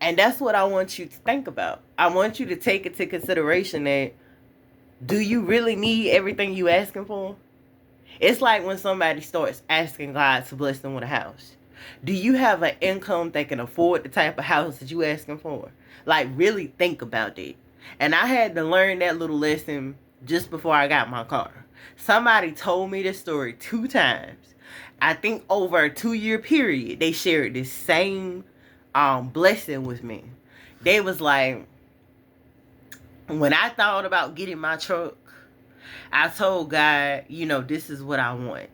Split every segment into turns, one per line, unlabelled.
And that's what I want you to think about. I want you to take into consideration that, do you really need everything you asking for? It's like when somebody starts asking God to bless them with a house. Do you have an income that can afford the type of house that you asking for? Like, really think about it. And I had to learn that little lesson just before I got my car. Somebody told me this story 2 times. I think over a 2-year period, they shared this same blessing with me. They was like, when I thought about getting my truck, I told God, this is what I want.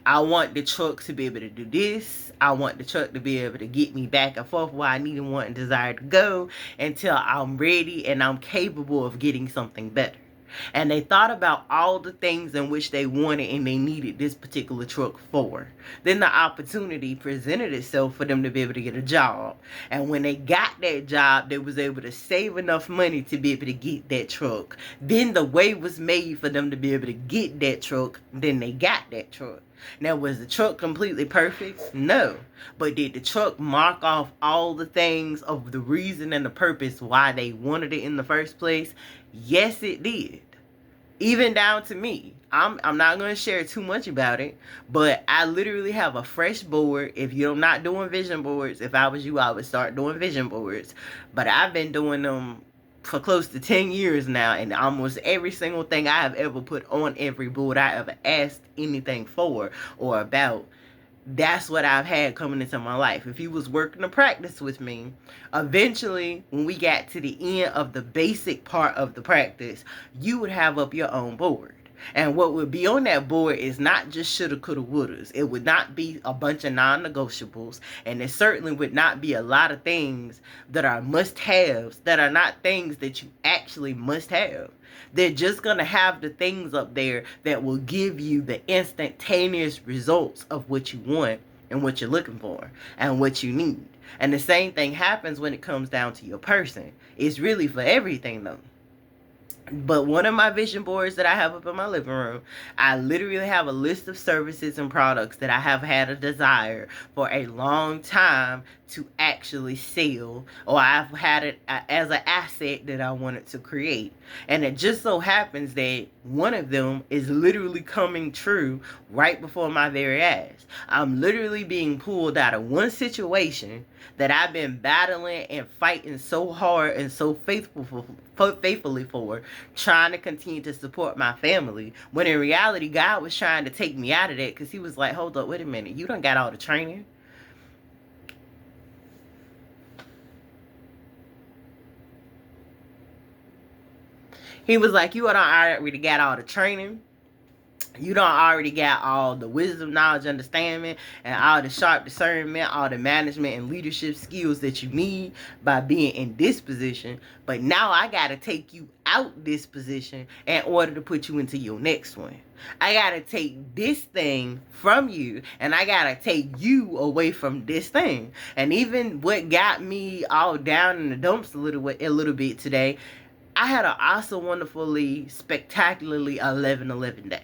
I want the truck to be able to do this. I want the truck to be able to get me back and forth where I need and want and desire to go until I'm ready and I'm capable of getting something better. And they thought about all the things in which they wanted and they needed this particular truck for. Then the opportunity presented itself for them to be able to get a job. And when they got that job, they was able to save enough money to be able to get that truck. Then the way was made for them to be able to get that truck. Then they got that truck. Now, was the truck completely perfect? No. But did the truck mark off all the things of the reason and the purpose why they wanted it in the first place? Yes, it did. Even down to me. I'm not going to share too much about it, but I literally have a fresh board. If you're not doing vision boards, if I was you, I would start doing vision boards. But I've been doing them for close to 10 years now, and almost every single thing I have ever put on every board I ever asked anything for or about, that's what I've had coming into my life. If you was working to practice with me, eventually when we got to the end of the basic part of the practice, you would have up your own board. And what would be on that board is not just shoulda, coulda, wouldas. It would not be a bunch of non-negotiables. And it certainly would not be a lot of things that are must-haves, that are not things that you actually must have. They're just going to have the things up there that will give you the instantaneous results of what you want and what you're looking for and what you need. And the same thing happens when it comes down to your person. It's really for everything though. But one of my vision boards that I have up in my living room, I literally have a list of services and products that I have had a desire for a long time to actually sell, or I've had it as an asset that I wanted to create. And it just so happens that one of them is literally coming true right before my very eyes. I'm literally being pulled out of one situation that I've been battling and fighting so hard and so faithfully for, trying to continue to support my family, when in reality God was trying to take me out of that, because he was like, hold up, wait a minute, you done got all the training. He was like, you done already got all the training. You don't already got all the wisdom, knowledge, understanding, and all the sharp discernment, all the management and leadership skills that you need by being in this position. But now I got to take you out this position in order to put you into your next one. I got to take this thing from you, and I got to take you away from this thing. And even what got me all down in the dumps a little bit today, I had an awesome, wonderfully, spectacularly 11/11 day.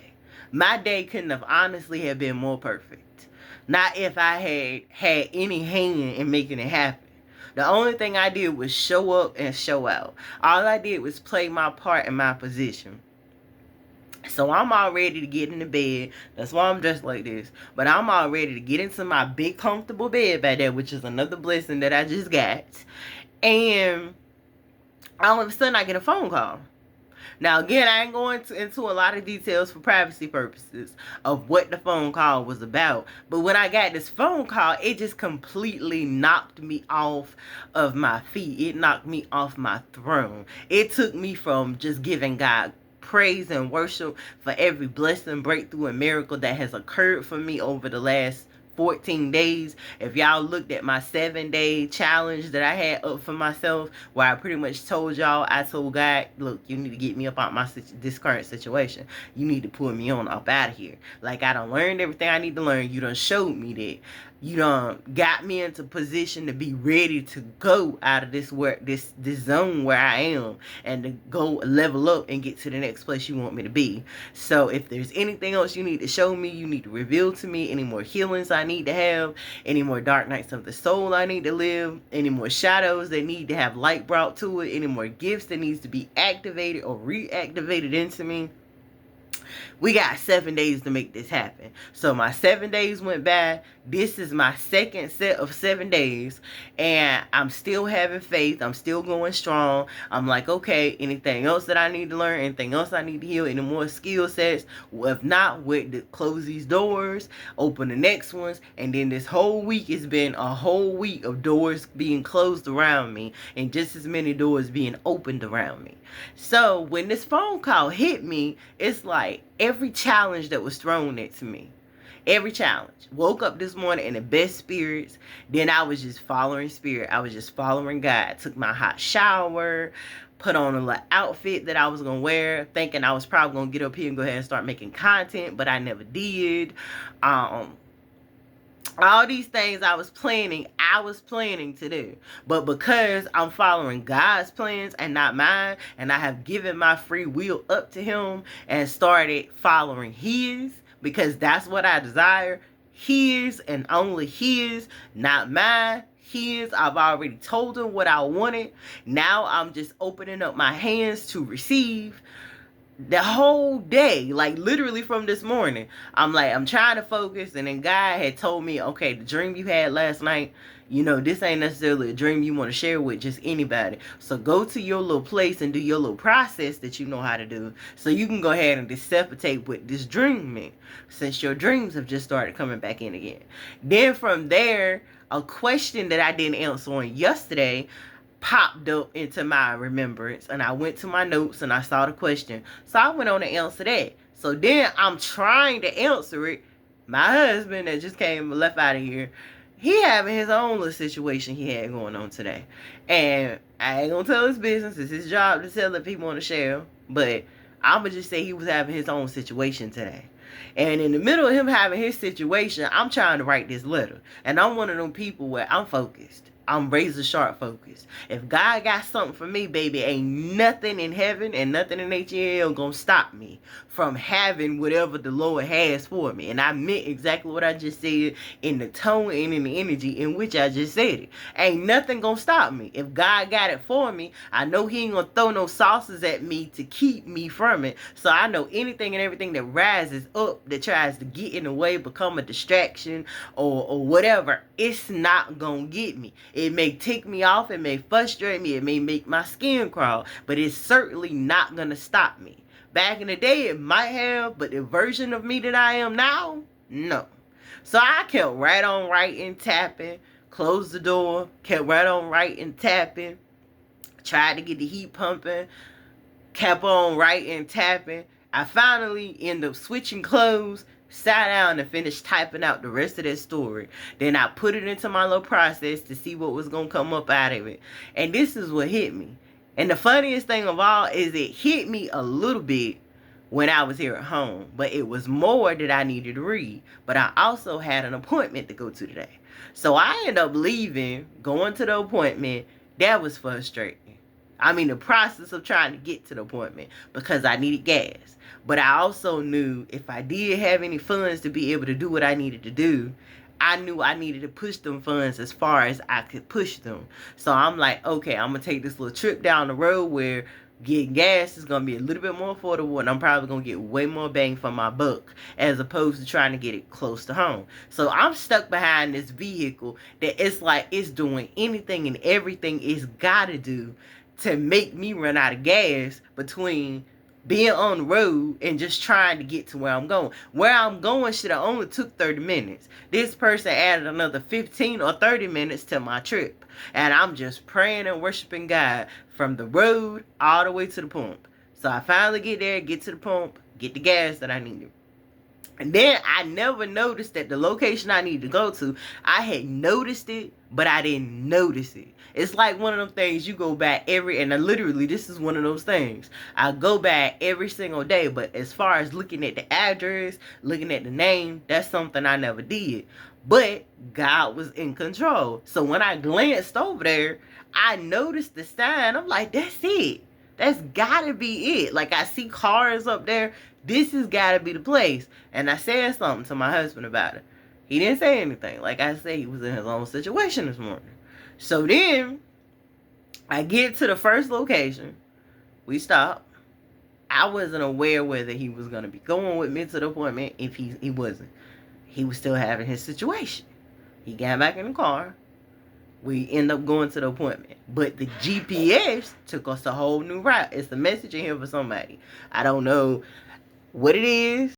My day couldn't have honestly have been more perfect. Not if I had any hand in making it happen. The only thing I did was show up and show out. All I did was play my part in my position. So I'm all ready to get into bed. That's why I'm dressed like this. But I'm all ready to get into my big comfortable bed back there, which is another blessing that I just got. And all of a sudden I get a phone call. Now, again, I ain't going into a lot of details for privacy purposes of what the phone call was about. But when I got this phone call, it just completely knocked me off of my feet. It knocked me off my throne. It took me from just giving God praise and worship for every blessing, breakthrough, and miracle that has occurred for me over the last 14 days. If y'all looked at my 7-day challenge that I had up for myself, where I pretty much told y'all, I told God, look, you need to get me up out this current situation. You need to pull me on up out of here. Like, I done learned everything I need to learn. You done showed me that You done got me into position to be ready to go out of this zone where I am, and to go level up and get to the next place you want me to be. So if there's anything else you need to show me, you need to reveal to me, any more healings I need to have, any more dark nights of the soul I need to live, any more shadows that need to have light brought to it, any more gifts that needs to be activated or reactivated into me, we got 7 days to make this happen. So my 7 days went by. This is my second set of 7 days. And I'm still having faith. I'm still going strong. I'm like, okay, anything else that I need to learn? Anything else I need to heal? Any more skill sets? Well, if not, wait to close these doors, open the next ones. And then this whole week has been a whole week of doors being closed around me, and just as many doors being opened around me. So when this phone call hit me, it's like every challenge that was thrown at me. Every challenge. Woke up this morning in the best spirits. Then I was just following spirit. I was just following God. Took my hot shower. Put on a little outfit that I was going to wear. Thinking I was probably going to get up here and go ahead and start making content. But I never did. All these things I was planning to do. But because I'm following God's plans and not mine, and I have given my free will up to him and started following his, because that's what I desire, his and only his, not mine, his. I've already told him what I wanted. Now I'm just opening up my hands to receive. The whole day, like literally from this morning, I'm trying to focus, and then God had told me, okay, the dream you had last night, this ain't necessarily a dream you want to share with just anybody. So go to your little place and do your little process that you know how to do, so you can go ahead and dissipate what this dream meant, since your dreams have just started coming back in again. Then from there, a question that I didn't answer on yesterday popped up into my remembrance, and I went to my notes and I saw the question, so I went on to answer that. So then I'm trying to answer it. My husband that just left out of here, he having his own little situation he had going on today, and I ain't gonna tell his business. It's his job to tell if he want to share, but I'ma just say he was having his own situation today. And in the middle of him having his situation, I'm trying to write this letter, and I'm one of them people where I'm focused. I'm razor sharp focused. If God got something for me, baby, ain't nothing in heaven and nothing in HL gonna stop me from having whatever the Lord has for me. And I meant exactly what I just said, in the tone and in the energy in which I just said it. Ain't nothing gonna stop me. If God got it for me, I know he ain't gonna throw no sauces at me to keep me from it. So I know anything and everything that rises up, that tries to get in the way, become a distraction or whatever, it's not gonna get me. It may tick me off, it may frustrate me, it may make my skin crawl, but it's certainly not gonna stop me. Back in the day, it might have, but the version of me that I am now, no. So I kept right on writing, tapping, closed the door, kept right on writing, tapping, tried to get the heat pumping, kept on writing, tapping. I finally ended up switching clothes, sat down and finished typing out the rest of that story. Then I put it into my little process to see what was going to come up out of it. And this is what hit me. And the funniest thing of all is it hit me a little bit when I was here at home. But it was more that I needed to read. But I also had an appointment to go to today. So I ended up leaving, going to the appointment. That was frustrating. I mean, the process of trying to get to the appointment, because I needed gas. But I also knew if I did have any funds to be able to do what I needed to do, I knew I needed to push them funds as far as I could push them. So I'm like, okay, I'm going to take this little trip down the road where getting gas is going to be a little bit more affordable, and I'm probably going to get way more bang for my buck as opposed to trying to get it close to home. So I'm stuck behind this vehicle that it's like it's doing anything and everything it's got to do to make me run out of gas between being on the road and just trying to get to where I'm going. Where I'm going should have only took 30 minutes. This person added another 15 or 30 minutes to my trip. And I'm just praying and worshiping God from the road all the way to the pump. So I finally get there, get to the pump, get the gas that I needed. And then I never noticed that the location I need to go to, I had noticed it, but I didn't notice it. It's like one of them things you go back and literally this is one of those things. I go back every single day, but as far as looking at the address, looking at the name, that's something I never did. But God was in control. So when I glanced over there, I noticed the sign. I'm like, that's it. That's gotta be it. Like, I see cars up there. This has gotta be the place. And I said something to my husband about it. He didn't say anything. Like I said, he was in his own situation this morning. So then I get to the first location. We stop. I wasn't aware whether he was going to be going with me to the appointment. If he wasn't, he was still having his situation. He got back in the car. We end up going to the appointment. But the GPS took us a whole new route. It's a message in here for somebody. I don't know what it is.